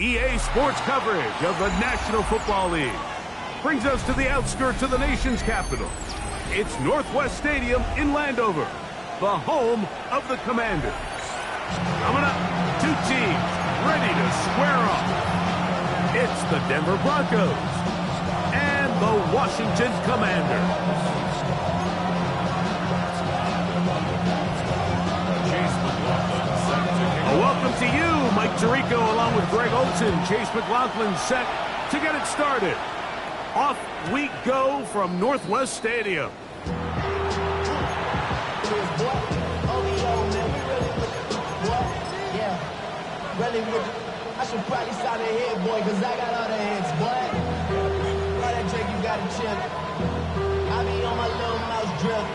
EA Sports coverage of the National Football League brings us to the outskirts of the nation's capital. It's Northwest Stadium in Landover, the home of the Commanders. Coming up, two teams ready to square off. It's the Denver Broncos and the Washington Commanders. Welcome to you, Mike Tirico, along with Greg Olson. Chase McLaughlin set to get it started. Off we go from Northwest Stadium. I should probably sign a head, boy, because I got all the heads, boy. All that drink, you got to chip. I be on my little mouse drip.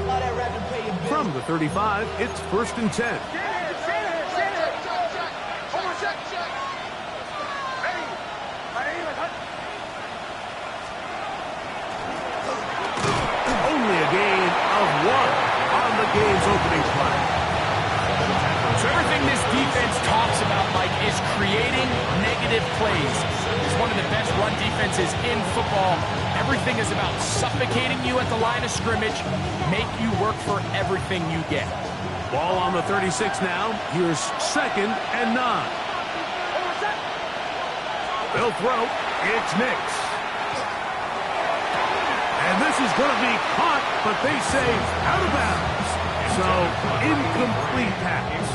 All that rapid pay your bill. From the 35, it's 1st and 10. Only a gain of 1 on the game's opening play. So everything this defense talks about, Mike, is creating negative plays. It's one of the best run defenses in football. Everything is about suffocating you at the line of scrimmage, make you work for everything you get. Ball on the 36 now. Here's 2nd and 9. They'll throw. It's Nix. And this is going to be caught, but they say out of bounds. So, incomplete pass.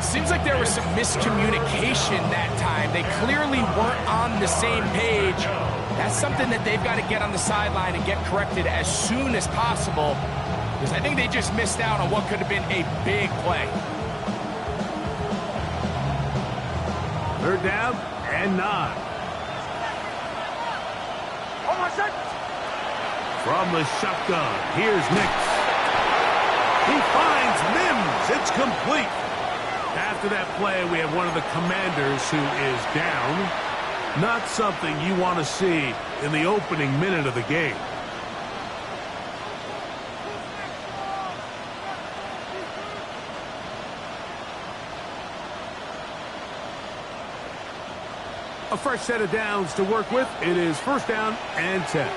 Seems like there was some miscommunication that time. They clearly weren't on the same page. That's something that they've got to get on the sideline and get corrected as soon as possible, because I think they just missed out on what could have been a big play. 3rd down and 9. From the shotgun, here's Nix. He finds Mims. It's complete. After that play, we have one of the Commanders who is down. Not something you want to see in the opening minute of the game. A fresh set of downs to work with. It is 1st down and 10.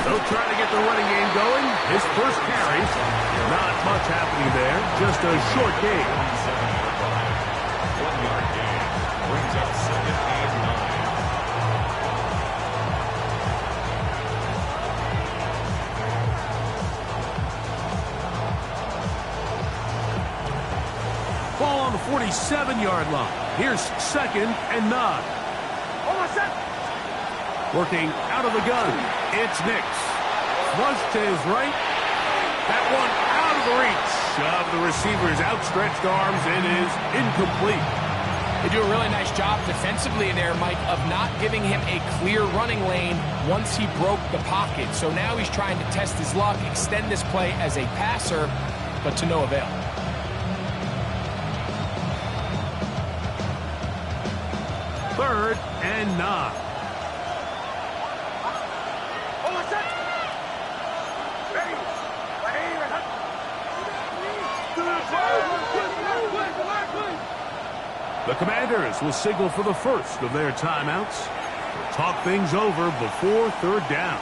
They'll try to get the running game going. His first carry. Not much happening there. Just a short game. 1-yard gain. Brings up 2nd and 9. Ball on the 47-yard line. Here's 2nd and 9. Working out of the gun. It's Nix. Flush to his right. That one out of the reach of the receiver's outstretched arms. It is incomplete. They do a really nice job defensively in there, Mike, of not giving him a clear running lane once he broke the pocket. So now he's trying to test his luck, extend this play as a passer, but to no avail. 3rd and 9. The Commanders will signal for the first of their timeouts. Talk things over before 3rd down.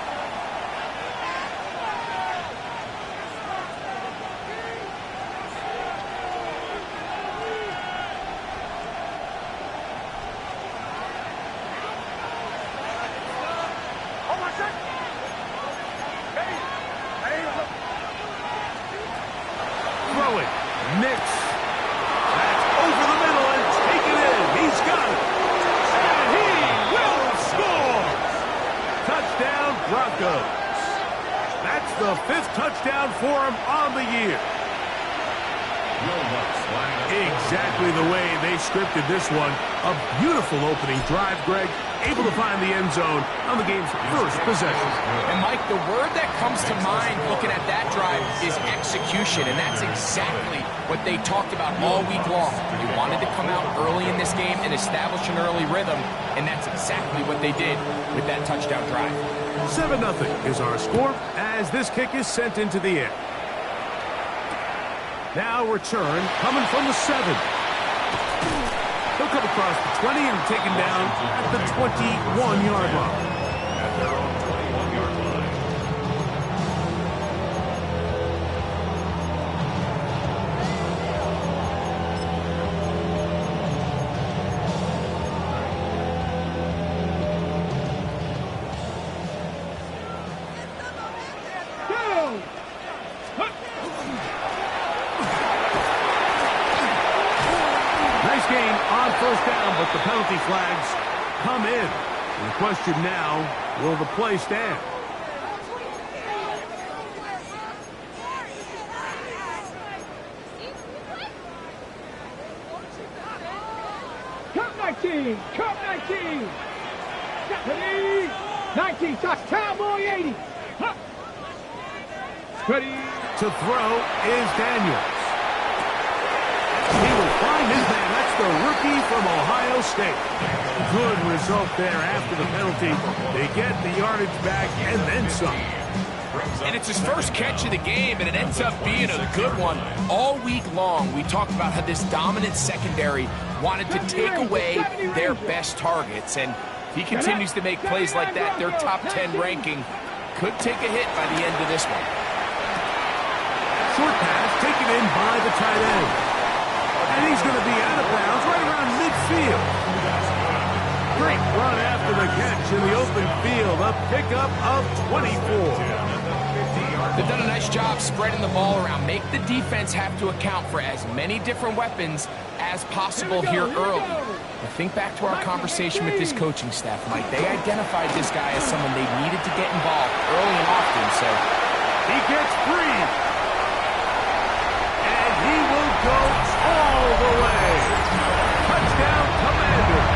Throw it. Nix. That's over the middle and taken in. He's got it. And he will score. Touchdown, Broncos. That's the 5th touchdown for him on the year. Exactly the way they scripted this one. A beautiful opening drive, Greg. Able to find the end zone on the game's first possession. And, Mike, the word that comes to mind looking at that drive is execution, and that's exactly what they talked about all week long. They wanted to come out early in this game and establish an early rhythm, and that's exactly what they did with that touchdown drive. 7-0 is our score as this kick is sent into the air. Now return coming from the 7. He'll come across the 20 and taken down at the 21-yard line. At their own 21-yard line. Nice gain on first down, but the penalty flags come in. And the question now, will the play stand? Cut 19! Cut 19! Ready? 19, touchdown, boy, 80! Huh. Ready? To throw is Daniels. He will find his man. That's the rookie from Ohio State. Good result there after the penalty. They get the yardage back and then some. And it's his first catch of the game, and it ends up being a good one. All week long, we talked about how this dominant secondary wanted to take away their best targets. And if he continues to make plays like that, their top 10 ranking could take a hit by the end of this one. Short pass taken in by the tight end. And he's going to be out of bounds right around midfield. Great run after the catch in the open field. A pickup of 24. They've done a nice job spreading the ball around. Make the defense have to account for as many different weapons as possible here early. But think back to our conversation with this coaching staff, Mike. They identified this guy as someone they needed to get involved early and often, so he gets free. And he will go all the way. Touchdown, Commanders.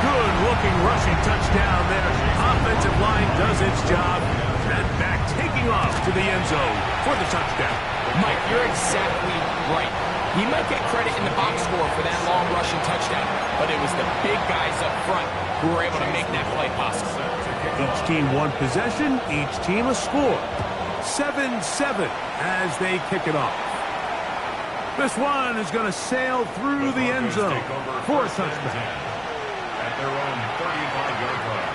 Good-looking rushing touchdown there. Offensive line does its job. And back taking off to the end zone for the touchdown. Mike, you're exactly right. He might get credit in the box score for that long rushing touchdown, but it was the big guys up front who were able to make that play possible. Each team one possession, each team a score. 7-7 as they kick it off. This one is going to sail through the end zone for a touchdown. At their own 35-yard line.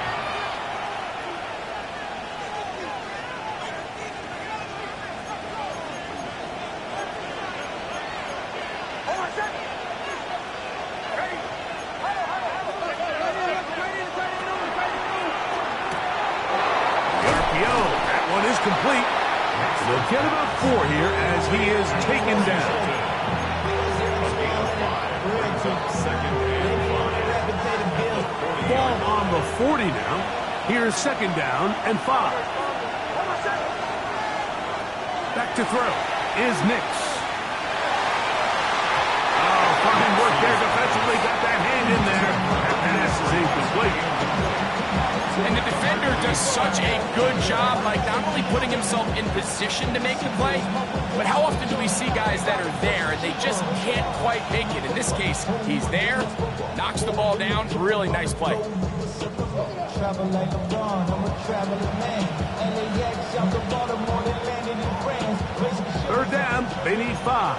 Complete. They'll get about 4 here as he is taken down. Ball on the 40 now. Here's second down and 5. Back to throw is Nix. Oh, fine work there defensively. Got that hand in there. That pass is incomplete. And the defender does such a good job, like not only putting himself in position to make the play, but how often do we see guys that are there and they just can't quite make it? In this case, he's there, knocks the ball down, really nice play. Third down, they need 5.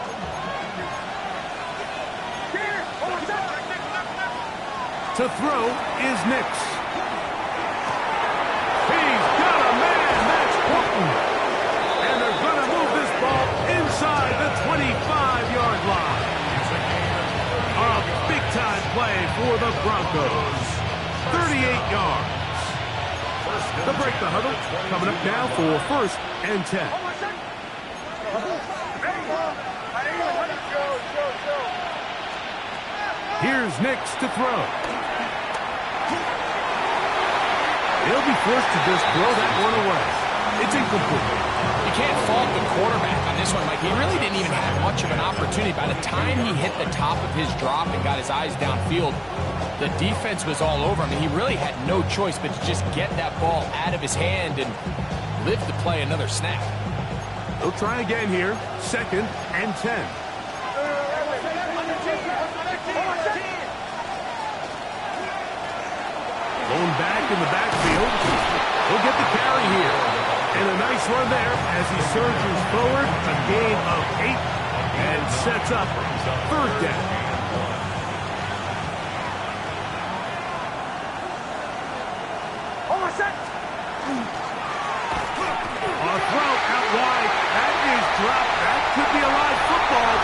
To throw is Nix. He's got a man, that's Horton. And they're going to move this ball inside the 25-yard line. A big-time play for the Broncos. 38 yards. They'll break the huddle. Coming up now for first and 10. Here's Nix to throw. He'll be forced to just throw that one away. It's incomplete. You can't fault the quarterback on this one, Mike. He really didn't even have much of an opportunity. By the time he hit the top of his drop and got his eyes downfield, the defense was all over him. He really had no choice but to just get that ball out of his hand and live to play another snap. They'll try again here. Second and 10. Going back in the backfield. He'll get the carry here. And a nice run there as he surges forward. A gain of 8 and sets up 3rd down. On a throw out wide. That is dropped. That could be a live football.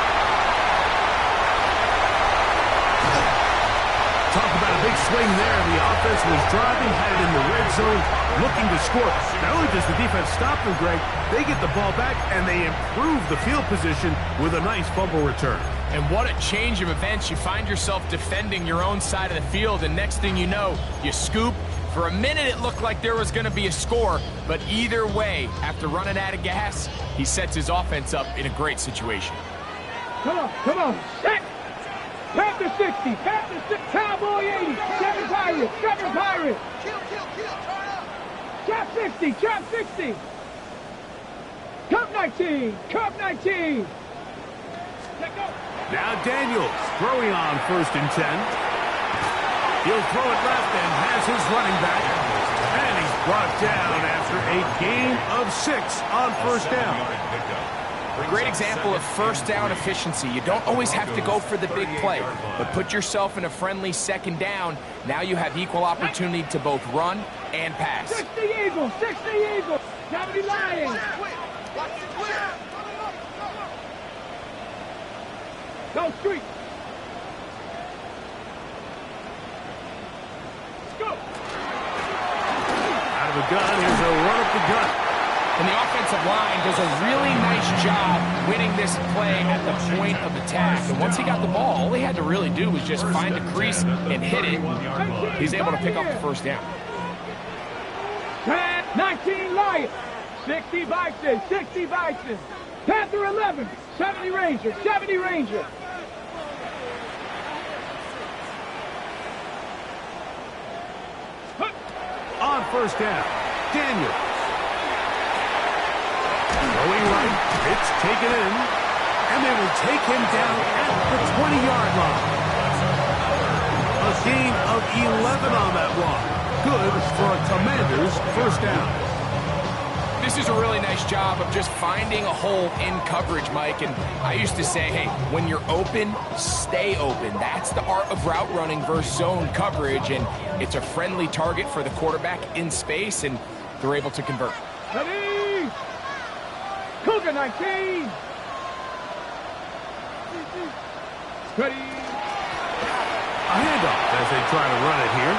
Talk about a big swing there. The offense was driving, had it in the red zone, looking to score. Not only does the defense stop them, Greg, they get the ball back and they improve the field position with a nice fumble return. And what a change of events. You find yourself defending your own side of the field, and next thing you know, you scoop. For a minute, it looked like there was going to be a score, but either way, after running out of gas, he sets his offense up in a great situation. Come on, set! Panther 60, Panther 60, Cowboy 80, 7 Pirates, 7 Pirates! Trap 60, Trap 60! Cup 19, Cup 19! Let go! Now Daniels throwing on 1st and 10. He'll throw it left and has his running back. And he's brought down after a gain of 6 on 1st down. A great example of 1st down efficiency. You don't always have to go for the big play, but put yourself in a friendly 2nd down. Now you have equal opportunity to both run and pass. 60 Eagles, 60 Eagles! 70 Lions! Go street! Out of the gun, here's a run up the gut. And the offensive line does a really nice job winning this play at the point of attack. And once he got the ball, all he had to really do was just find a crease and hit it. He's able to pick up the 1st down. 19 Lions, 60 Bison, 60 Bison. Panther 11, 70 Rangers, 70 Rangers. On 1st down, Daniels. Going right, it's taken in, and they will take him down at the 20-yard line. A gain of 11 on that run. Good for a Commanders 1st down. This is a really nice job of just finding a hole in coverage, Mike. And I used to say, hey, when you're open, stay open. That's the art of route running versus zone coverage. And it's a friendly target for the quarterback in space, and they're able to convert. Ready! Cougar 19! Ready! A handoff as they try to run it here.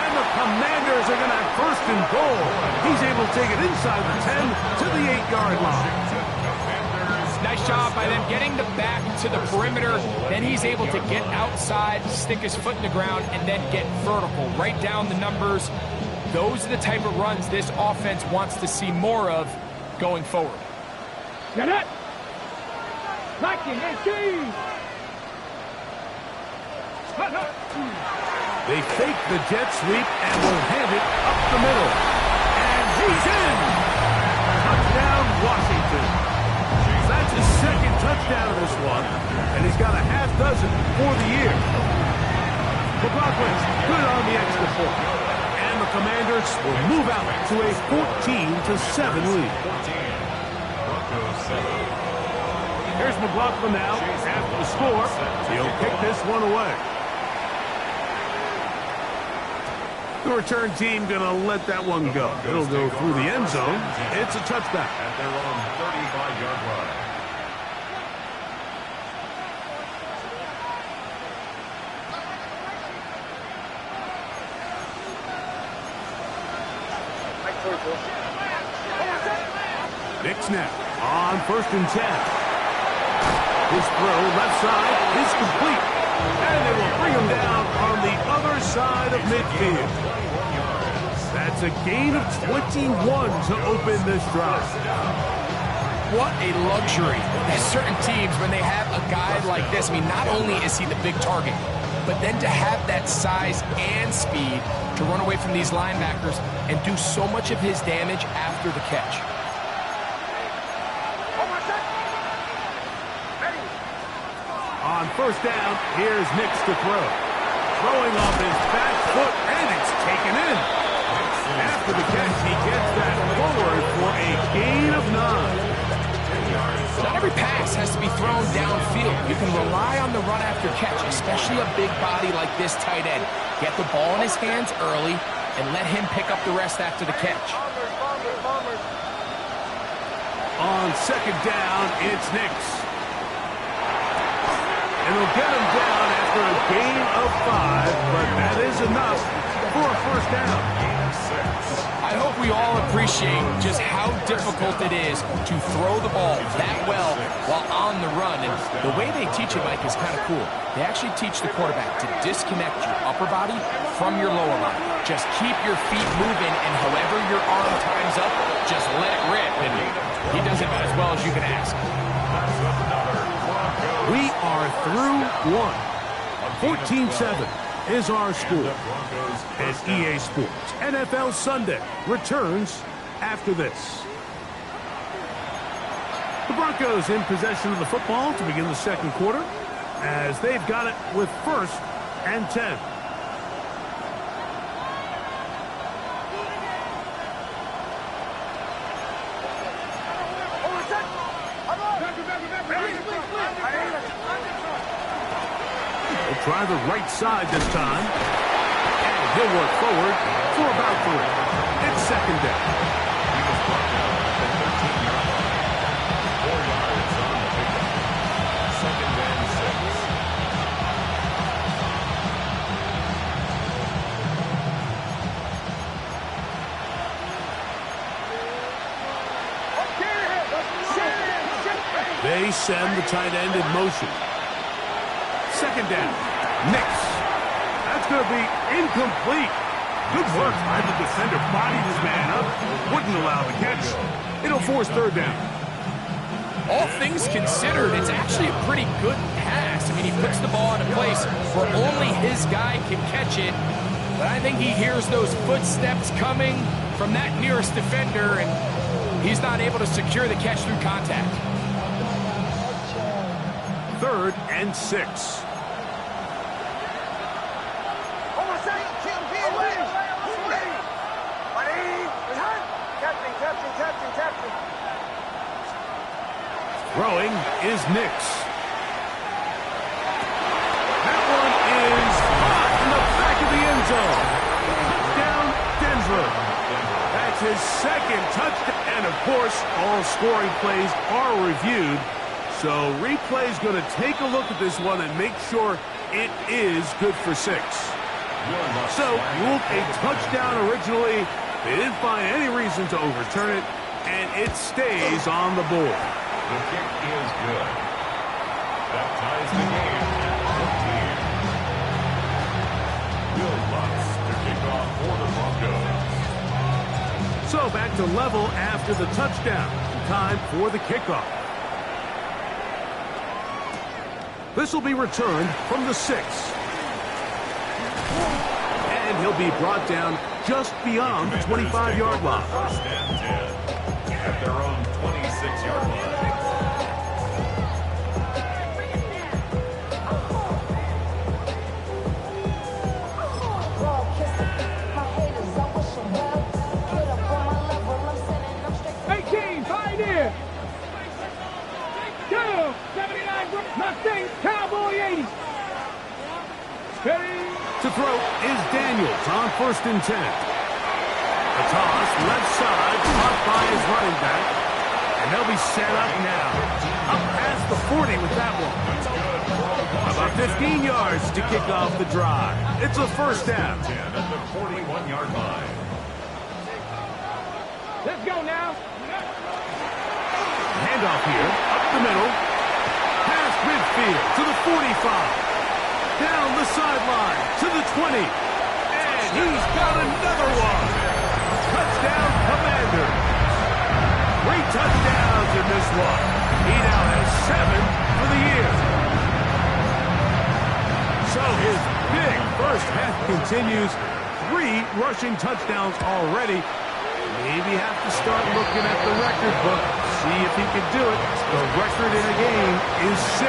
And the Commanders are going to have 1st and goal. He's able to take it inside the 10 to the 8-yard line. Nice job by them getting the back to the perimeter. Then he's able to get outside, stick his foot in the ground, and then get vertical. Right down the numbers. Those are the type of runs this offense wants to see more of going forward. Get it! 19-18! They fake the jet sweep and will hand it up the middle. And he's in! Touchdown, Washington. That's his 2nd touchdown of this one, and he's got a half dozen for the year. McLaughlin's good on the extra point. And the Commanders will move out to a 14-7 lead. Here's McLaughlin now after the score. He'll kick this one away. The return team going to let that one go. It'll go through the end zone. It's a touchback. At their own 35-yard line. Nick snap on 1st and 10. His throw left side is complete. And they will bring him down on the other side of midfield. That's a gain of 21 to open this drive. What a luxury. There's certain teams, when they have a guy like this, I mean, not only is he the big target, but then to have that size and speed to run away from these linebackers and do so much of his damage after the catch. On 1st down, here's Nix to throw. Throwing off his back foot, and it's taken in. After the catch, he gets that forward for a gain of 9. Not every pass has to be thrown downfield. You can rely on the run after catch, especially a big body like this tight end. Get the ball in his hands early and let him pick up the rest after the catch. On second down, it's Nix. And they'll get him down after a gain of 5, but that is enough for a first down. I hope we all appreciate just how difficult it is to throw the ball that well while on the run. And the way they teach it, Mike, is kind of cool. They actually teach the quarterback to disconnect your upper body from your lower body. Just keep your feet moving, and however your arm times up, just let it rip. And he does it about as well as you can ask. We are through one. 14-7 is our score. And EA Sports NFL Sunday returns after this. The Broncos in possession of the football to begin the second quarter, as they've got it with 1st and 10. We'll try the right side this time. And he'll work forward for about 3. It's second down. He was brought down at the 13-yard line. 4 yards on the pickup. Second and 6. They send the tight end in motion. Second down. Nix. That's going to be incomplete. Good work by the defender. Bodied his man up. Wouldn't allow the catch. It'll force third down. All things considered, it's actually a pretty good pass. I mean, he puts the ball in a place where only his guy can catch it. But I think he hears those footsteps coming from that nearest defender, and he's not able to secure the catch through contact. 3rd and 6. Throwing is Nix. That one is hot in the back of the end zone. Down Denver. That's his 2nd touchdown. And of course, all scoring plays are reviewed. So replay's going to take a look at this one and make sure it is good for 6. So ruled a touchdown originally. They didn't find any reason to overturn it, and it stays on the board. The kick is good. That ties the game at 14. Will Lutz to kick off for the Broncos. So back to level after the touchdown. Time for the kickoff. This will be returned from the 6. And he'll be brought down just beyond the 25-yard line. 1st and 10 at their own 26-yard line. Cowboy 80. To throw is Daniels on 1st and 10. A toss, left side, caught by his running back. And they'll be set up now. Up past the 40 with that one. About 15 yards to kick off the drive. It's a first down. 10 at the 41-yard line. Let's go now. Handoff here, up the middle. Past midfield to the 45. Down the sideline to the 20. And he's got another one. Touchdown, Commander. 3 touchdowns in this one. He now has 7 for the year. So his big first half continues. 3 rushing touchdowns already. Maybe have to start looking at the record book. See if he can do it. The record in a game is 6.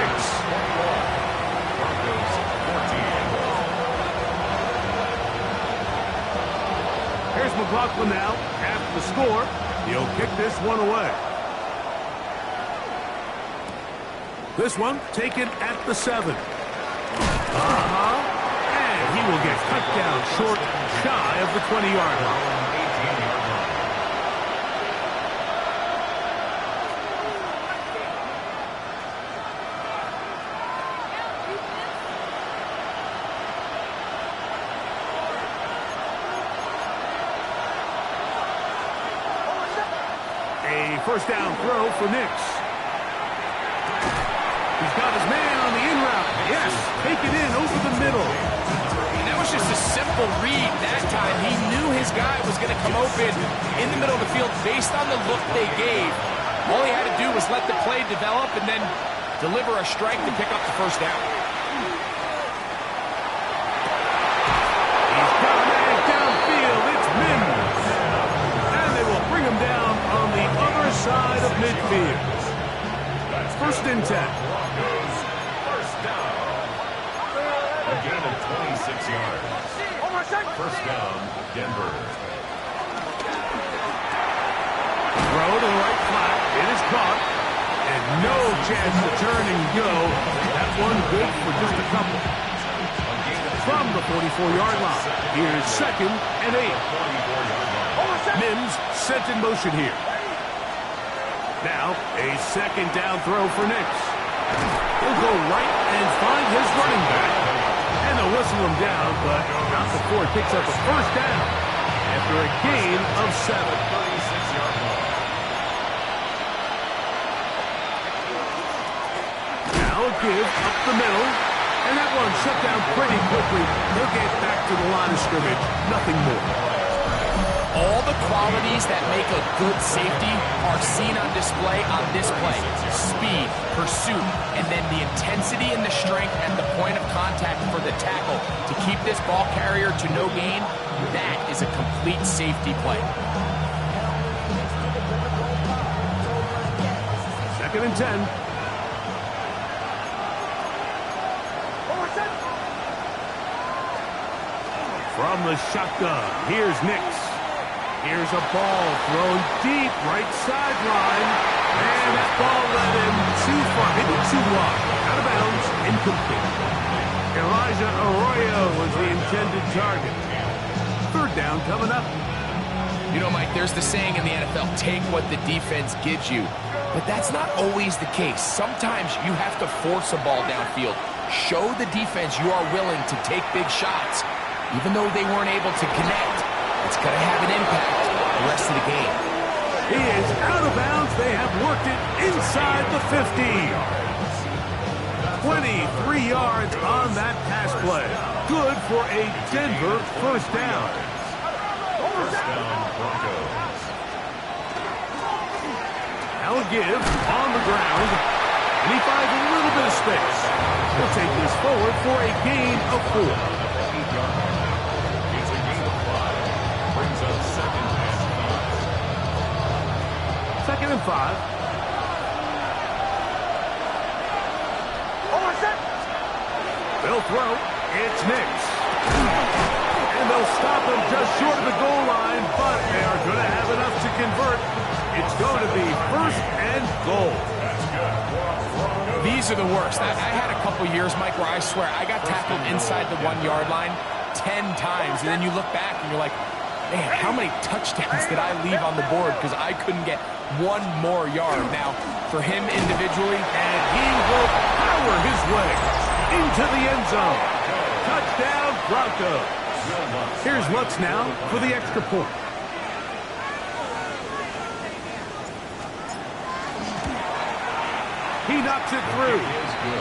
Here's McLaughlin now, half the score. He'll kick this one away. This one taken at the 7. And he will get cut down short, shy of the 20-yard line. A first down throw for Nix. He's got his man on the in route. Yes, take it in over the middle. And that was just a simple read that time. He knew his guy was going to come open in the middle of the field based on the look they gave. All he had to do was let the play develop and then deliver a strike to pick up the first down. He's got a man downfield. It's Mims. And they will bring him down on the other side of midfield. First and 10. First down. A gain of 26 yards. First down, Denver. Throw to the right flat. It is caught. And no chance to turn and go. That one good for just a couple. From the 44-yard line. Here's second and 8. Mims set in motion here. Now, a second down throw for Nix. He'll go right and find his running back. And they'll whistle him down, but not before he picks up a first down after a gain of 7. 36-yard line. Now a give up the middle. And that one shut down pretty quickly. He'll get back to the line of scrimmage. Nothing more. All the qualities that make a good safety are seen on display on this play. Speed, pursuit, and then the intensity and the strength at the point of contact for the tackle to keep this ball carrier to no gain. That is a complete safety play. Second and 10. From the shotgun, here's Nix. Here's a ball thrown deep right sideline. And that ball led him too far, maybe too wide. Out of bounds, incomplete. Elijah Arroyo was the intended target. Third down coming up. You know, Mike, there's the saying in the NFL, take what the defense gives you. But that's not always the case. Sometimes you have to force a ball downfield. Show the defense you are willing to take big shots. Even though they weren't able to connect, it's going to have an impact the rest of the game. He is out of bounds. They have worked it inside the 50. 23 yards on that pass play. Good for a Denver first down. First down, Broncos. Now a give on the ground. And he finds a little bit of space. He'll take this forward for a gain of 4. It's a gain of 5. Brings up second and 5. Second and 5. They'll throw. It's Nix. And they'll stop him just short of the goal line, but they are going to have enough to convert. It's going to be first and goal. These are the worst. I had a couple years, Mike, where I swear I got tackled inside the 1-yard line 10 times, and then you look back and you're like, man, how many touchdowns did I leave on the board because I couldn't get one more yard? Now, for him individually, And he will power his way into the end zone. Touchdown, Broncos. Here's Lutz now for the extra point. He knocks it through.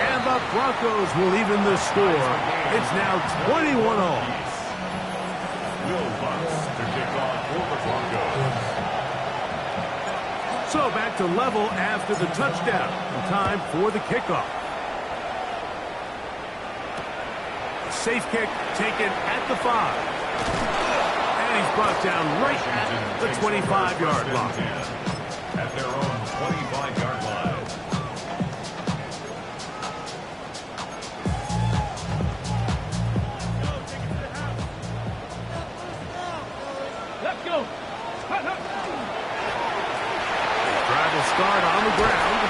And the Broncos will even the score. It's now 21-all. Will Lutz to kick off for the Broncos. So back to level after the touchdown. Time for the kickoff. Safe kick taken at the 5. And he's brought down right at the 25-yard line. At their own 25-yard line. Let's go. start on the ground,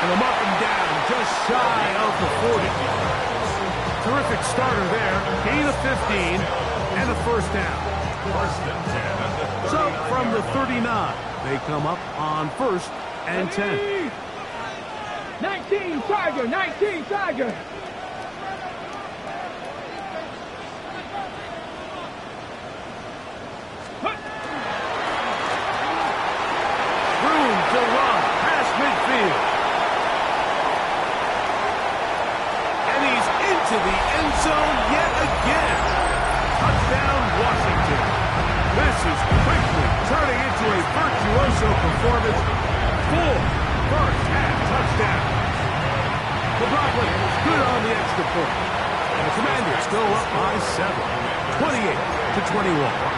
and a mark him down just shy of the 40. Terrific starter there. Gain of 15 and a first down. So from the 39, they come up on 1st and 10. 19 Tiger, 19 Tiger. Room to run past midfield. And he's into the end zone yet again. Touchdown, Washington. This is quickly turning into a virtuoso performance. 4 first-half touchdowns. McLaughlin good on the extra point. And the Commanders go up by 7, 28-21.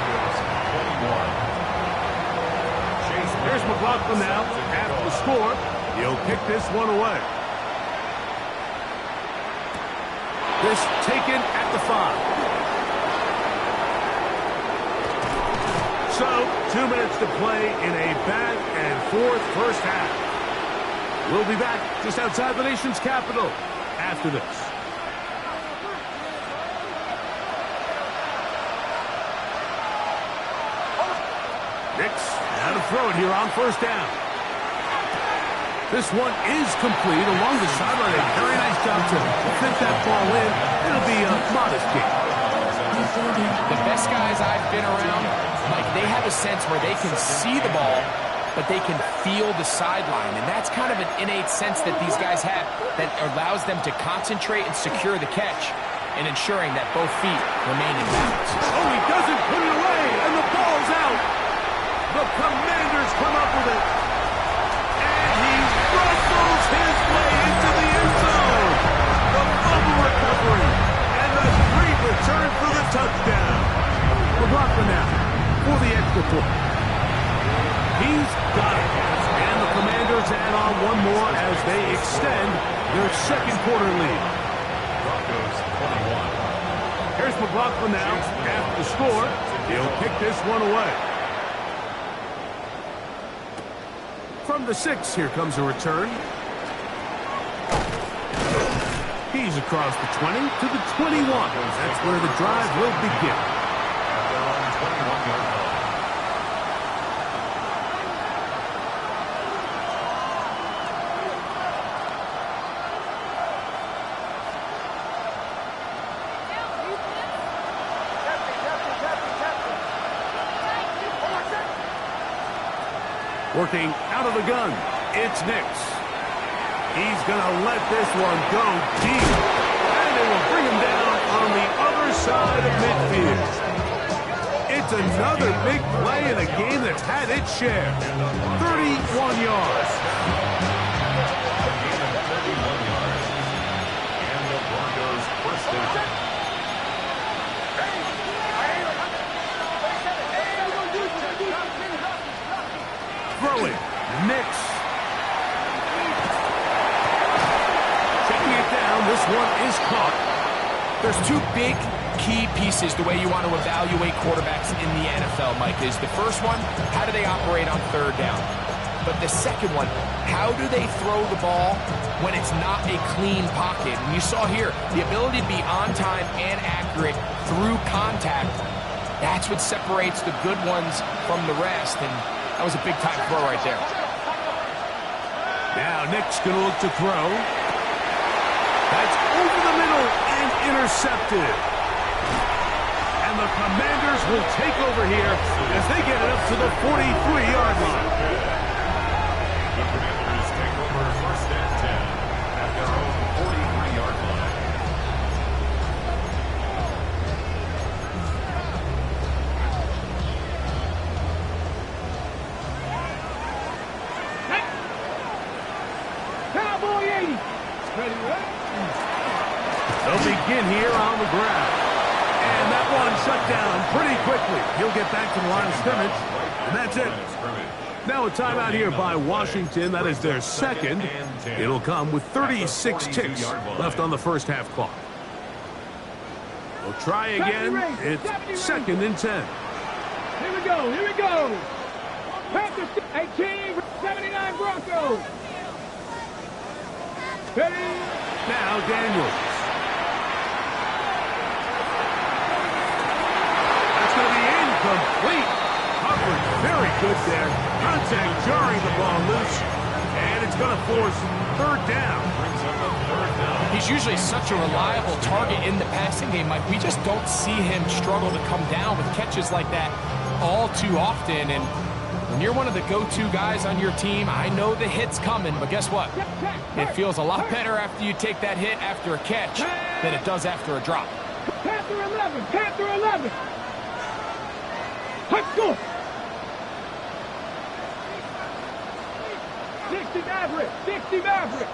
Here's McLaughlin now. After the score, he'll kick this one away. This taken at the 5. So, 2 minutes to play in a back-and-forth first half. We'll be back just outside the nation's capital after this. Nix, now to throw it here on first down. This one is complete along the sideline. A very nice job to fit that ball in. It'll be a modest kick. The best guys I've been around, Mike, they have a sense where they can see the ball, but they can feel the sideline. And that's kind of an innate sense that these guys have that allows them to concentrate and secure the catch and ensuring that both feet remain in bounds. Oh, he doesn't put it away, and the ball's out. The Commanders come up with it. And he rustles his way into the end zone. The fumble recovery. And the great return for the touchdown. McLaughlin now for the extra point. He's got it. And the Commanders add on one more as they extend their second quarter lead. Broncos 21. Here's McLaughlin now. After the score, he'll kick this one away. From the 6, here comes a return. He's across the 20 to the 21. That's where the drive will begin. Working out of the gun, it's Nix. He's going to let this one go deep. And it will bring him down on the other side of midfield. It's another big play in a game that's had its share. 31 yards. And the Broncos first down. Throwing, Nix. Checking it down, this one is caught. There's 2 big key pieces the way you want to evaluate quarterbacks in the NFL, Mike, is the first one, how do they operate on third down? But the second one, how do they throw the ball when it's not a clean pocket? And you saw here, the ability to be on time and accurate through contact, that's what separates the good ones from the rest. And that was a big-time throw right there. Now Nick's going to look to throw. That's over the middle and intercepted. And the Commanders will take over here as they get it up to the 43-yard line. The Commanders take over first and 10 at their own 43-yard line. Cowboy 80. Ready, right? They'll begin here on the ground. And that one shut down pretty quickly. He'll get back to the line of scrimmage. And that's it. Now a timeout here by Washington. That is their second. It'll come with 36 ticks left on the first half clock. We'll try again. It's second and 10. Here we go. Here we go. Panthers 18, 79 Broncos. Ready? Now Daniels. That's going to be incomplete. Coverage very good there. Contact jarring the ball loose. And it's going to force third down. Brings up a third down. He's usually such a reliable target in the passing game, Mike. We just don't see him struggle to come down with catches like that all too often. And when you're one of the go-to guys on your team, I know the hit's coming, but guess what? It feels a lot better after you take that hit after a catch than it does after a drop. Panther 11, Panther 11. Let's go. 60 Maverick, 60 Maverick.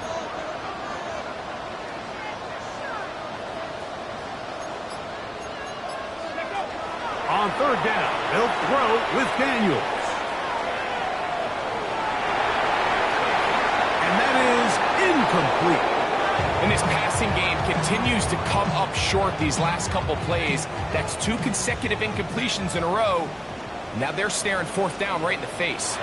On third down, they'll throw with Daniels. And that is incomplete. And this passing game continues to come up short these last couple plays. That's 2 consecutive incompletions in a row. Now they're staring fourth down right in the face.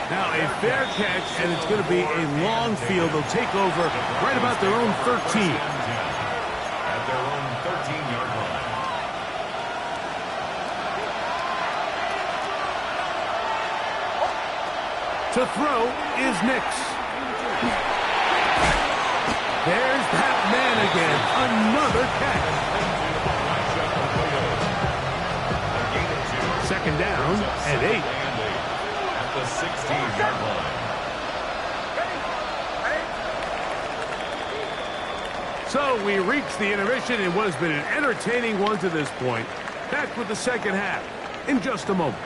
Now a fair catch, and it's going to be a long field. They'll take over right about their own 13. At their own 13-yard line. To throw is Nix. There's that man again. Another catch. Second down and 8. At the 16-yard line. So we reach the intermission in what has been an entertaining one to this point. Back with the second half in just a moment.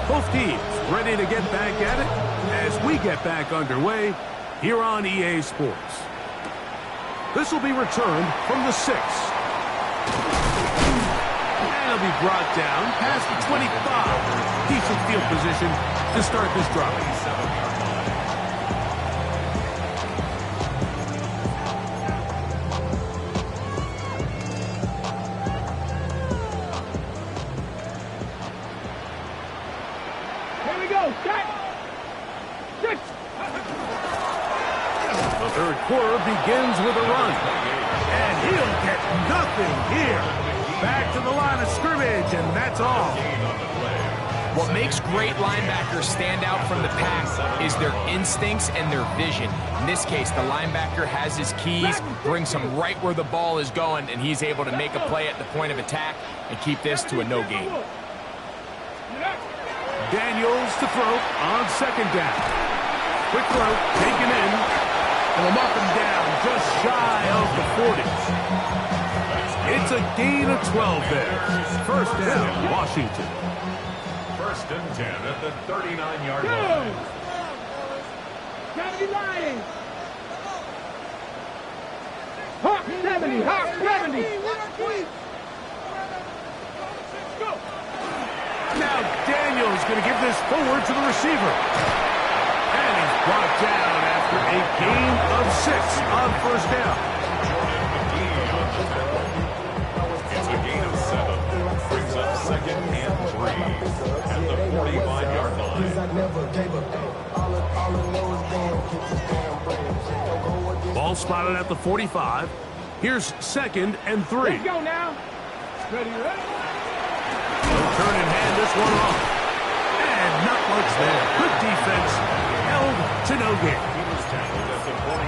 Both teams ready to get back at it as we get back underway here on EA Sports. This will be returned from the 6. And it'll be brought down past the 25. Decent field position to start this drive. 7-yard line. Here we go, set. 6. The third quarter begins with a run. And he'll get nothing here. Back to the line of scrimmage, and that's all. What makes great linebackers stand out from the pack is their instincts and their vision. In this case, the linebacker has his keys, brings him right where the ball is going, and he's able to make a play at the point of attack and keep this to a no gain. Daniels to throw on second down. Quick throw, taken in, and they'll mark him down just shy of the 40. It's a gain of 12 there. First down, Washington. First and 10 at the 39-yard line. 70 Lions. Hawk 70, Hawk 70. Now Daniels going to give this forward to the receiver. And he's brought down after a gain of 6 on first down. It's a gain of 7. Brings up second and 3 at the 45-yard line. Ball spotted at the 45. Here's second and 3. Let's go now. Ready, ready. They'll turn and hand this one off. And not much there. Good defense. Held to no gain.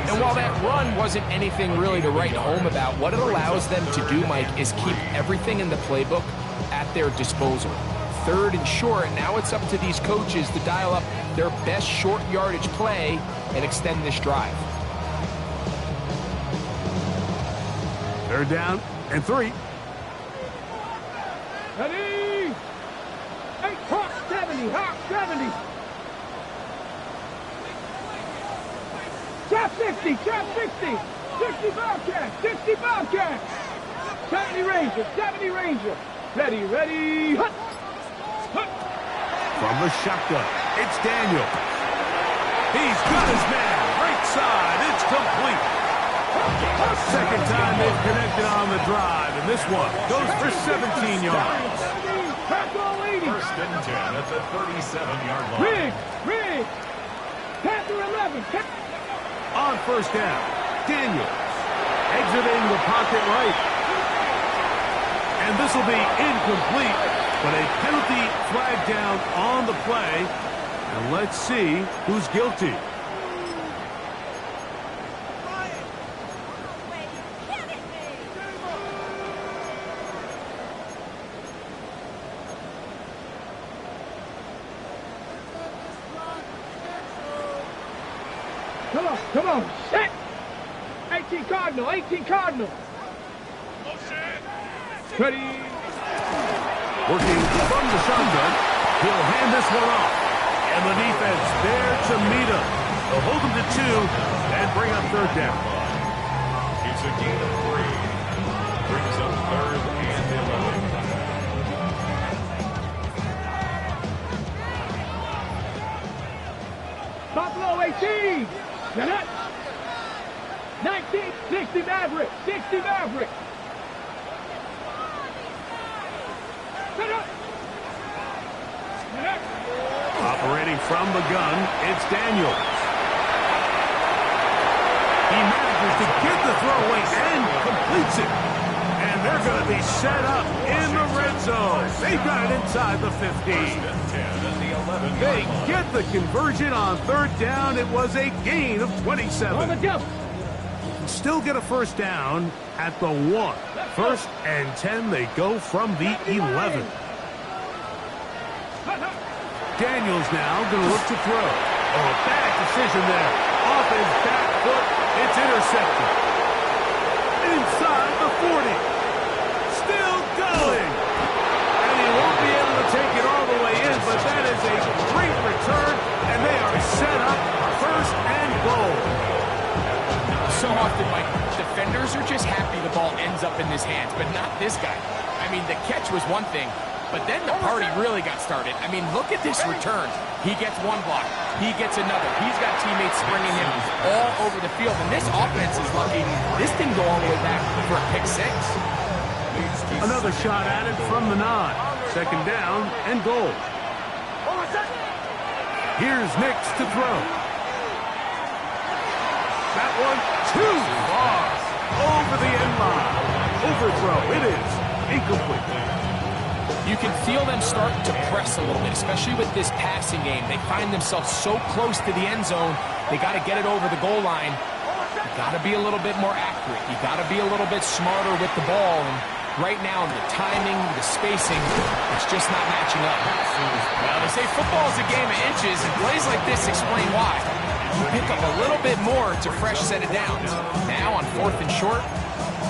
And while that run wasn't anything really to write home about, what it allows them to do, Mike, is keep everything in the playbook at their disposal. Third and short, now it's up to these coaches to dial up their best short yardage play and extend this drive. Third down and 3. Ready. 8, Hawk 70, Hawk 70. Trap 60, trap 60. 60 Bobcat, 60 Bobcat. 70 Ranger, 70 Ranger. Ready, ready. Hut. Hut. From the shotgun. It's Daniel. He's got his man. Right side. It's complete. Second time they've connected on the drive, and this one goes for 17 yards. First and 10 at the 37-yard line. Riggs. Panther 11. On first down, Daniels exiting the pocket right. And this will be incomplete, but a penalty flag down on the play. And let's see who's guilty. Come on, set! 18 Cardinal. Ready. Working from the shotgun, he'll hand this one off. And the defense there to meet him. They'll hold him to 2 and bring up third down. It's a gain of 3. Brings up third and 11. Buffalo 18. 19, 60 Maverick. Operating from the gun, it's Daniels. He manages to get the throw away and completes it. And they're going to be set up in the red zone. They've got it inside the 15. They get the conversion on third down. It was a gain of 27. On the jump. Still get a first down at the 1. First and 10, they go from the 11. Daniels now going to look to throw. Oh, bad decision there. Off his back foot, it's intercepted. Inside the 40. Still going. And he won't be able to take it all the way in, but that is a great return, and they are set up first and goal. So often, Mike, defenders are just happy the ball ends up in his hands, but not this guy. I mean, the catch was one thing, but then the party really got started. I mean, look at this return. He gets one block. He gets another. He's got teammates springing him all over the field, and this offense is lucky. This didn't go all the way back for a pick 6. Another shot at it from the 9. Second down and goal. Here's Nix to throw. That one too far. Over the end line. Overthrow. It is incomplete. You can feel them start to press a little bit, especially with this passing game. They find themselves so close to the end zone, they got to get it over the goal line. You got to be a little bit more accurate. You got to be a little bit smarter with the ball. And right now, the timing, the spacing, it's just not matching up. Well, they say football is a game of inches, and plays like this explain why. You pick up a little bit more, it's a fresh set of downs. Now, on 4th and short,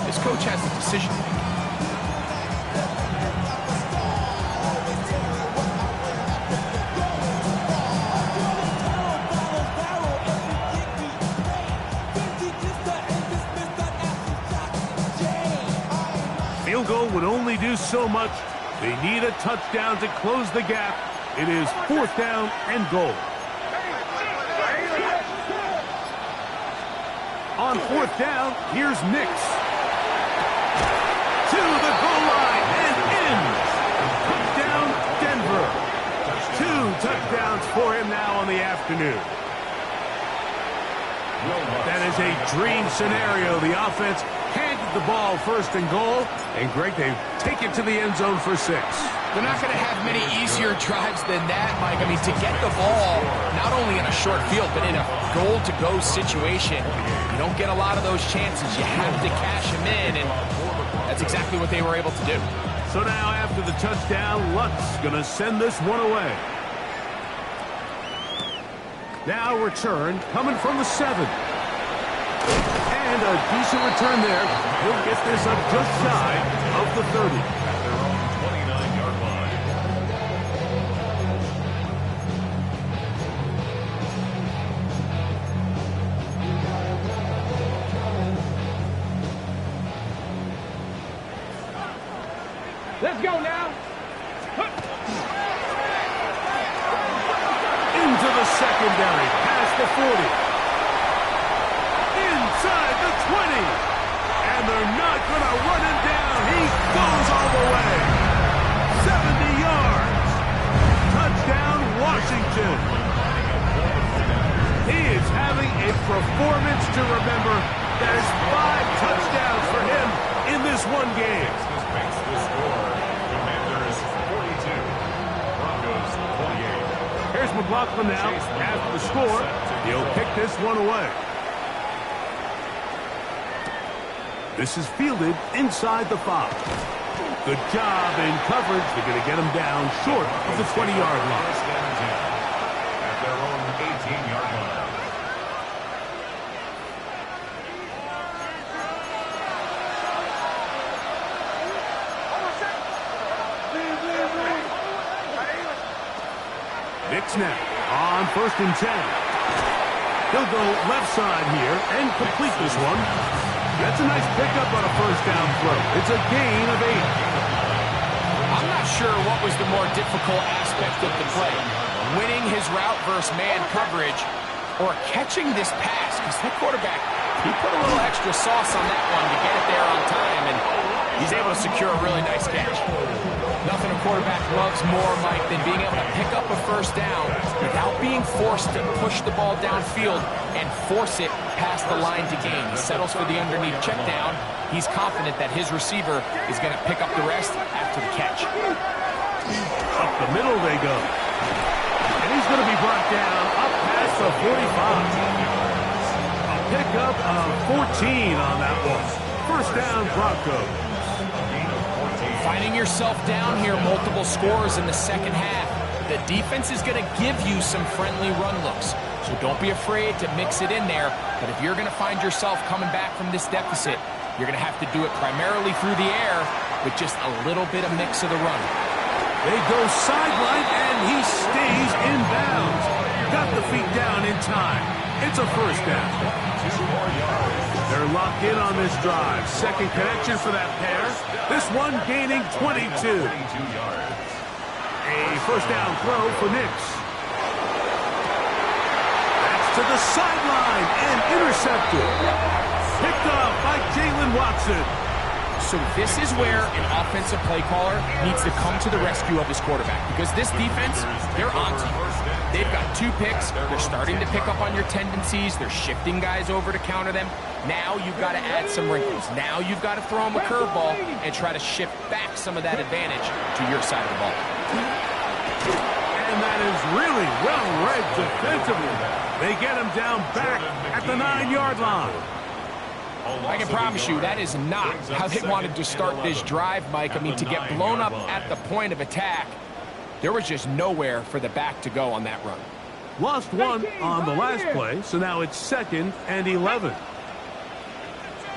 this coach has a decision to make. Field goal would only do so much. They need a touchdown to close the gap. It is 4th down and goal. On 4th down, here's Nix. To the goal line and in. Touchdown, Denver. 2 touchdowns for him now on the afternoon. That is a dream scenario. The offense handed the ball first and goal, and Greg, they take it to the end zone for 6. They're not going to have many easier drives than that, Mike. I mean, to get the ball not only in a short field, but in a goal-to-go situation, you don't get a lot of those chances. You have to cash them in, and that's exactly what they were able to do. So now after the touchdown, Lutz going to send this one away. Now return coming from the 7. And a decent return there. He'll get this up just shy of the 30. At their own 29-yard line. Let's go now. 40. Inside the 20. And they're not going to run him down. He goes all the way. 70 yards. Touchdown, Washington. He is having a performance to remember. That is 5 touchdowns for him in this one game. This makes the score. Commanders 42. Broncos 28. Here's McLaughlin now. After the score, he'll pick this one away. This is fielded inside the 5. Good job in coverage. They're going to get him down short of the 20-yard line. First and 10 at their own 18-yard line. Nix now on 1st and 10. He'll go left side here and complete this one. That's a nice pickup on a first down throw. It's a gain of 8. I'm not sure what was the more difficult aspect of the play. Winning his route versus man coverage or catching this pass, because that quarterback, he put a little extra sauce on that one to get it there on time, and he's able to secure a really nice catch. Nothing a quarterback loves more, Mike, than being able to pick up a first down without being forced to push the ball downfield and force it past the line to gain. He settles for the underneath check down. He's confident that his receiver is going to pick up the rest after the catch. Up the middle they go. And he's going to be brought down up past the 45. A pickup of 14 on that one. First down, Broncos. Finding yourself down here, multiple scores in the second half. The defense is going to give you some friendly run looks, so don't be afraid to mix it in there. But if you're going to find yourself coming back from this deficit, you're going to have to do it primarily through the air with just a little bit of mix of the run. They go sideline, and he stays in bounds. Got the feet down in time. It's a first down. 2 more yards. They're locked in on this drive. Second connection for that pair. This one gaining 22. 22 yards. A first down throw for Nix. That's to the sideline and intercepted. Picked up by Jalen Watson. So this is where an offensive play caller needs to come to the rescue of his quarterback, because this defense, they're onto you. They've got 2 picks. They're starting to pick up on your tendencies. They're shifting guys over to counter them. Now you've got to add some wrinkles. Now you've got to throw them a curveball and try to shift back some of that advantage to your side of the ball. And that is really well read defensively. They get him down back at the 9-yard line. I can promise you that is not how they wanted to start this drive, Mike. I mean, to get blown up at the point of attack, there was just nowhere for the back to go on that run. Lost one on the last play, so now it's 2nd and 11.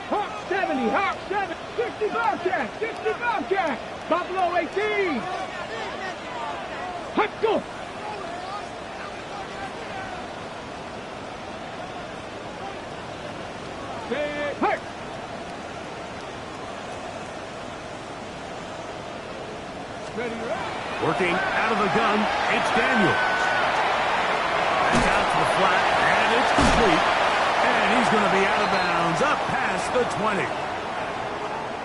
Hawk 70, Hawk 7, 60 Bobcat, 60 Bobcat, Buffalo 18. Hot go. Hey. Ready, Working out of the gun, it's Daniels. That's out to the flat, and it's complete. And he's going to be out of bounds, up past the 20.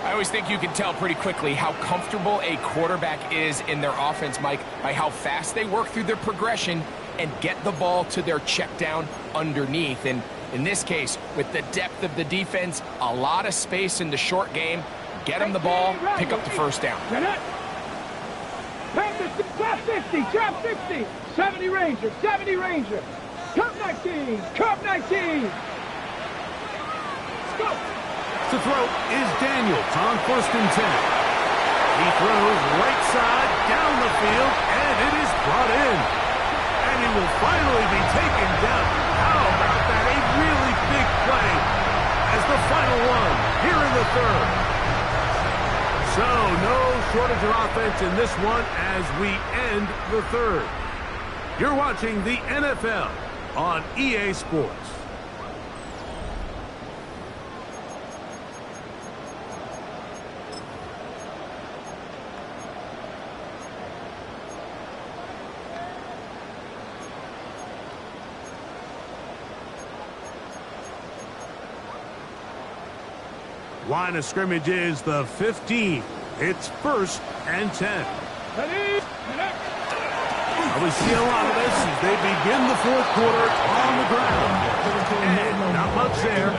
I always think you can tell pretty quickly how comfortable a quarterback is in their offense, Mike, by how fast they work through their progression and get the ball to their check down underneath. And in this case, with the depth of the defense, a lot of space in the short game, get them the ball, pick up the first down. Trap 50, trap 50, 70 Ranger, 70 Ranger. Cup 19, Cup 19. Let's go. To throw is Daniels on 1st and 10. He throws right side down the field, and it is brought in. And he will finally be taken down. How about that? A really big play as the final one here in the 3rd. So no shortage of offense in this one as we end the 3rd. You're watching the NFL on EA Sports. Line of scrimmage is the 15. It's 1st and 10. We see a lot of this as they begin the 4th quarter on the ground. And not much there.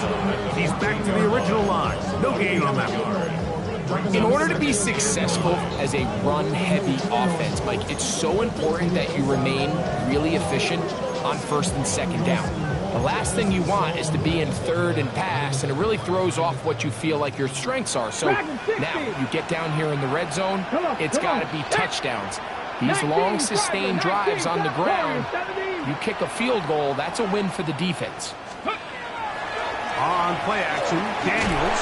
He's back to the original line. No gain on that one. In order to be successful as a run-heavy offense, Mike, it's so important that you remain really efficient on 1st and 2nd down. The last thing you want is to be in 3rd and pass, and it really throws off what you feel like your strengths are. So now you get down here in the red zone, it's got to be touchdowns. These long, sustained drives on the ground, you kick a field goal, that's a win for the defense. On play action, Daniels.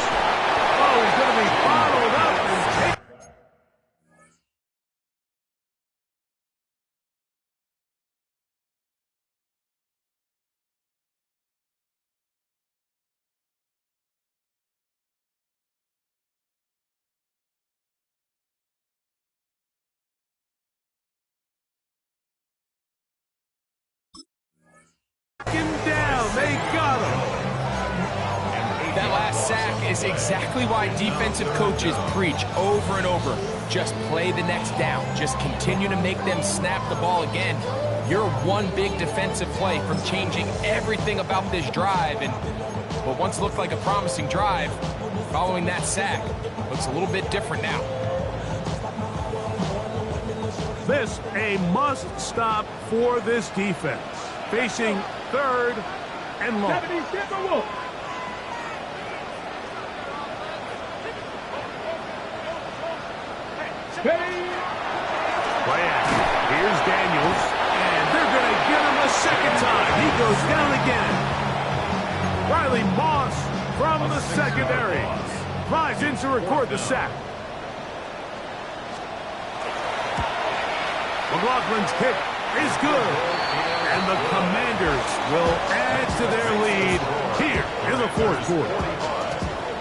Oh, he's going to be bottled up and taken. Down, they got him. That last sack is exactly why defensive coaches preach over and over. Just play the next down. Just continue to make them snap the ball again. You're one big defensive play from changing everything about this drive. And what once looked like a promising drive, following that sack, looks a little bit different now. This a must stop for this defense. Facing 3rd and long. Play action. Here's Daniels, and they're going to get him a 2nd time. He goes down again. Riley Moss from the secondary flies in to record the sack. McLaughlin's kick is good, and the Commanders will add to their lead here in the 4th quarter.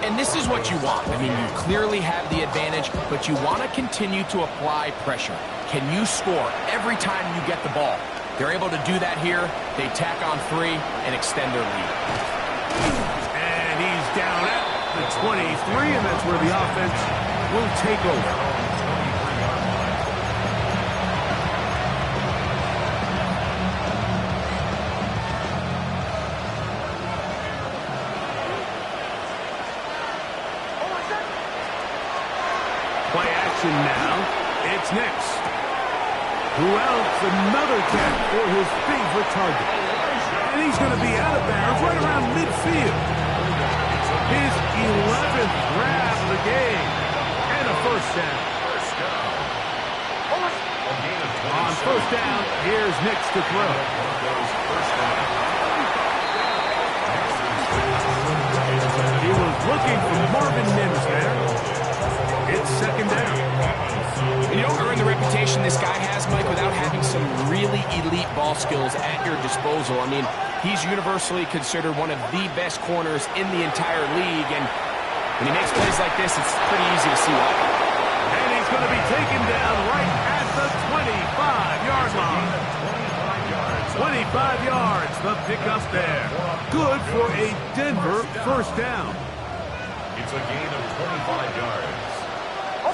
And this is what you want. I mean, you clearly have the advantage, but you want to continue to apply pressure. Can you score every time you get the ball? They're able to do that here. They tack on 3 and extend their lead. And he's down at the 23, and that's where the offense will take over. Play action now. It's next. Who else? Another catch for his favorite target. And he's going to be out of bounds right around midfield. His 11th grab of the game. And a 1st down. On 1st down, here's Nix to throw. He was looking for Marvin Mims there. It's 2nd down. And you don't earn the reputation this guy has, Mike, without having some really elite ball skills at your disposal. I mean, he's universally considered one of the best corners in the entire league, and when he makes plays like this, it's pretty easy to see why. And he's going to be taken down right at the 25-yard line. 25 yards, the pickup there. Good for a Denver 1st down. It's a gain of 25 yards.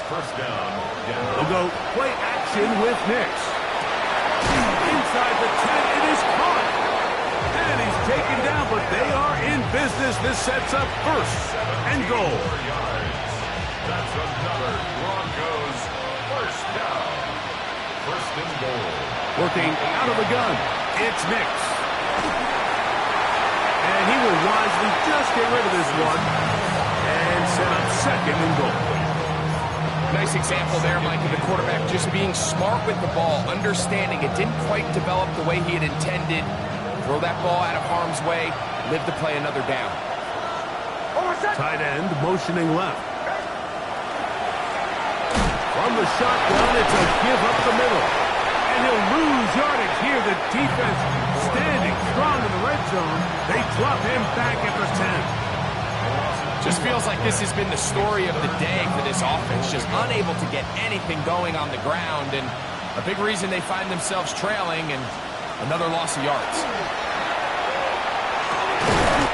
1st down. They'll go play action with Nix. Inside the 10, it is caught. And he's taken down, but they are in business. This sets up 1st and goal. That's another Broncos 1st down. 1st and goal. Working out of the gun, it's Nix. And he will wisely just get rid of this one and set up 2nd and goal. Nice example there, Mike, of the quarterback just being smart with the ball, understanding it didn't quite develop the way he had intended. Throw that ball out of harm's way, live to play another down. Tight end motioning left. From the shotgun, it's a give up the middle. And he'll lose yardage here. The defense standing strong in the red zone. They drop him back at the 10. Just feels like this has been the story of the day for this offense. Just unable to get anything going on the ground, and a big reason they find themselves trailing, and another loss of yards.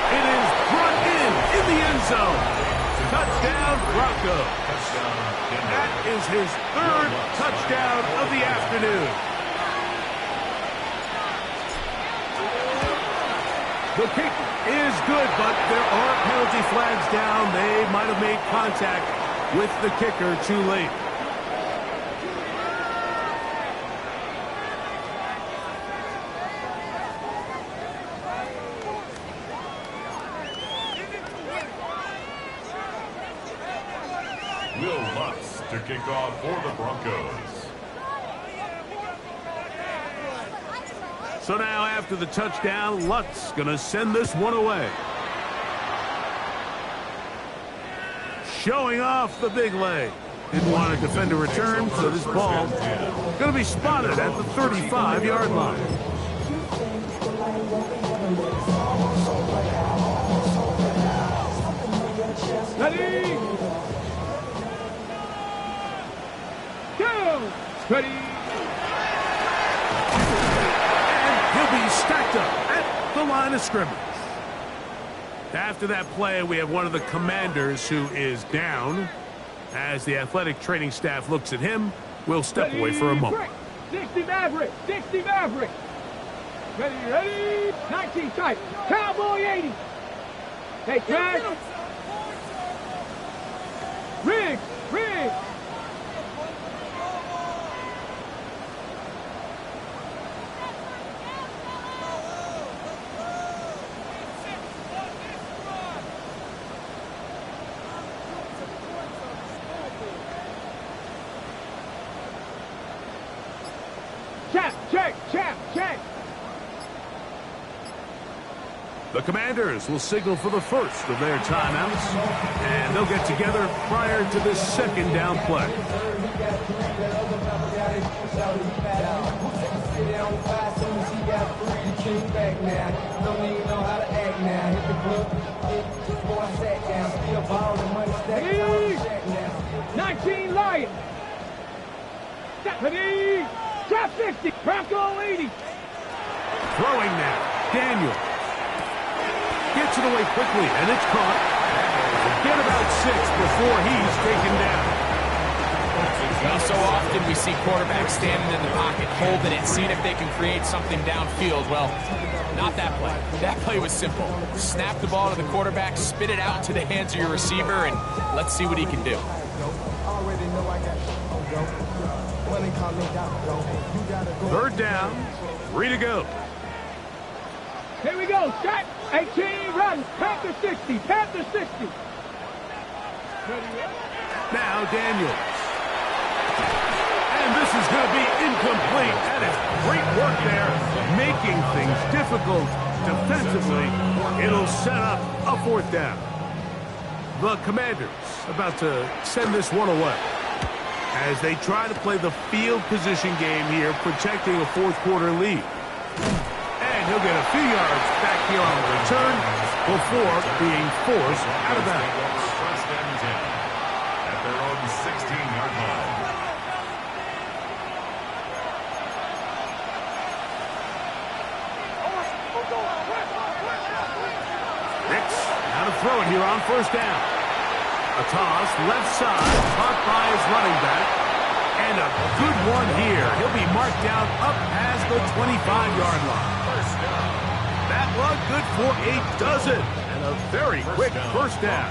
It is brought in the end zone. Touchdown. touchdown, Broncos. That is his third touchdown of the afternoon. The kick is good, but there are penalty flags down. They might have made contact with the kicker too late. Will Lutz to kick off for the Broncos. So now after the touchdown, Lutz going to send this one away. Showing off the big leg. Didn't want to defend a return, so this ball going to be spotted at the 35-yard line. Ready? Go! Ready? He'll be stacked up at the line of scrimmage. After that play, we have one of the Commanders who is down. As the athletic training staff looks at him, we'll step away for a moment. 60 Maverick! 60 Maverick! Ready, ready! 19 tight! Cowboy 80! Hey, Chad! Riggs! Riggs! Check! The Commanders will signal for the first of their timeouts, and they'll get together prior to this second down play. Ready? 19 Lions! Ready? Top 50, Bronco 80. Throwing now, Daniel. Gets it away quickly, and it's caught. Get about 6 before he's taken down. Well, so often we see quarterbacks standing in the pocket, holding it, seeing if they can create something downfield. Well, not that play. That play was simple. Snap the ball to the quarterback, spit it out to the hands of your receiver, and let's see what he can do. Third down, 3 to go. Here we go, shot, 18, run, Panther 60, Panther 60. Now Daniels. And this is going to be incomplete. That is great work there, making things difficult defensively. It'll set up a 4th down. The Commanders about to send this one away as they try to play the field position game here, protecting a 4th quarter lead. And he'll get a few yards back here on the return before being forced out of bounds. First and 10 at their own 16-yard line. Ricks now to throw it here on 1st down. A toss, left side, caught by his running back. And a good one here. He'll be marked down up past the 25-yard line. That one good for a dozen. And a very quick 1st down.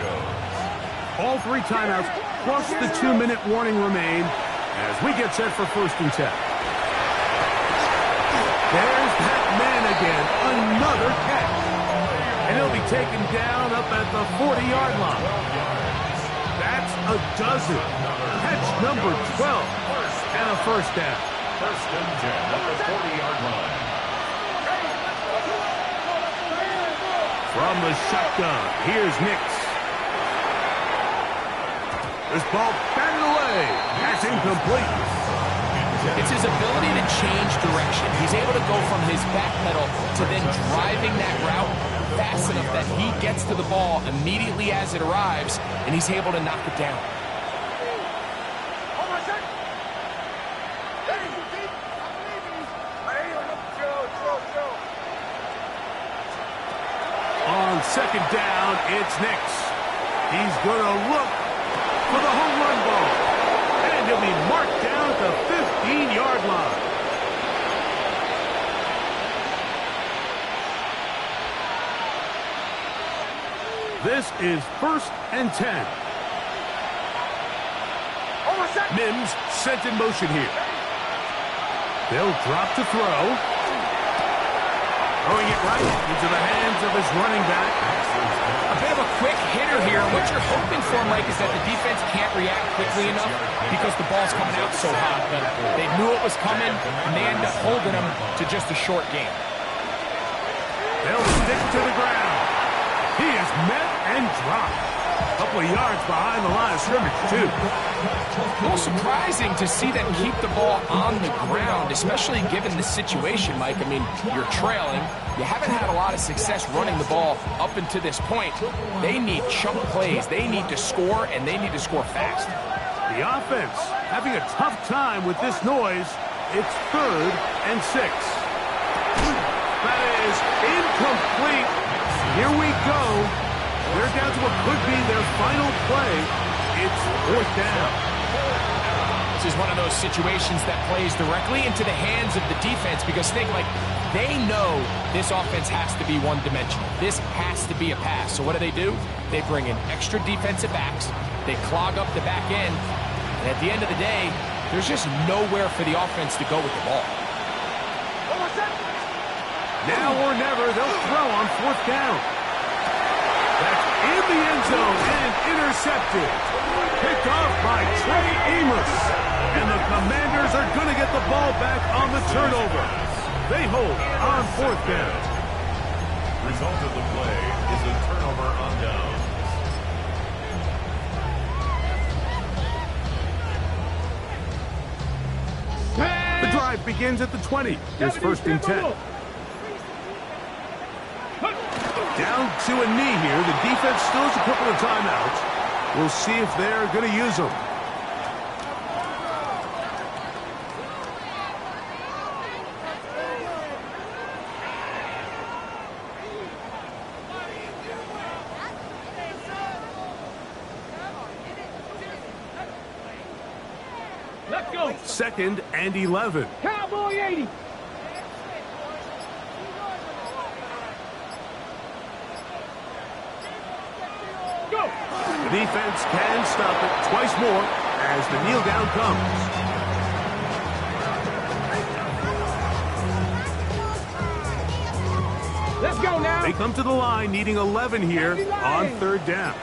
All 3 timeouts plus the 2-minute warning remain as we get set for 1st and 10. There's that man again. Another catch. And he'll be taken down up at the 40-yard line. That's a dozen. Catch number 12. And a 1st down. First and 10 at the 40-yard line. From the shotgun, here's Nix. This ball batted away. That's incomplete. It's his ability to change direction. He's able to go from his back pedal to then driving that route fast enough that he gets to the ball immediately as it arrives, and he's able to knock it down. On 2nd down, it's Nix. He's going to look for the home run ball. And he'll be marked down at the 15-yard line. This is 1st and 10. Mims sent in motion here. They'll drop to throw. Throwing it right into the hands of his running back. A bit of a quick hitter here. What you're hoping for, Mike, is that the defense can't react quickly enough because the ball's coming out so hot. But they knew it was coming, and they end up holding them to just a short game. They'll stick to the ground. He is met and dropped. A couple of yards behind the line of scrimmage, too. A little surprising to see them keep the ball on the ground, especially given the situation, Mike. I mean, you're trailing. You haven't had a lot of success running the ball up until this point. They need chunk plays. They need to score, and they need to score fast. The offense having a tough time with this noise. It's 3rd and 6. That is incomplete. Here we go. They're down to what could be their final play. It's 4th down. This is one of those situations that plays directly into the hands of the defense because they know this offense has to be one-dimensional. This has to be a pass. So what do? They bring in extra defensive backs. They clog up the back end. And at the end of the day, there's just nowhere for the offense to go with the ball. Now or never, they'll throw on 4th down. That's in the end zone and intercepted. Picked off by Trey Amos. And the Commanders are going to get the ball back on the turnover. They hold on 4th down. Result of the play is a turnover on down. The drive begins at the 20. It's 1st and 10. Down to a knee here. The defense still has a couple of timeouts. We'll see if they're going to use them. Let's go. 2nd and 11. Cowboy 80. Go. The defense can stop it twice more as the kneel down comes. Let's go now. They come to the line needing 11 here on 3rd down.